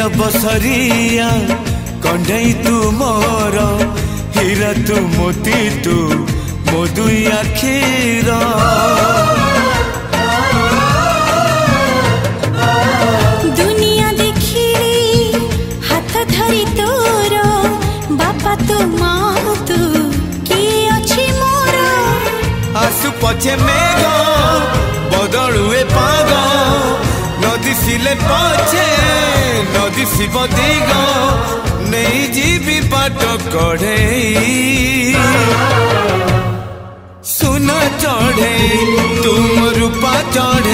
बसरिया कंढई तू मोर हीरा तू मोती तू मो दुई आखिर दुनिया देखिली हाथ धरी तोर बापा तू माँ तू किए अच्छी मोर आसु पछे मेघ बदलुए पाग नदी सिले पछे नदी शिव दिग नहीं जीवी बाट कढ़े सुन चढ़े तुम रूपा चढ़े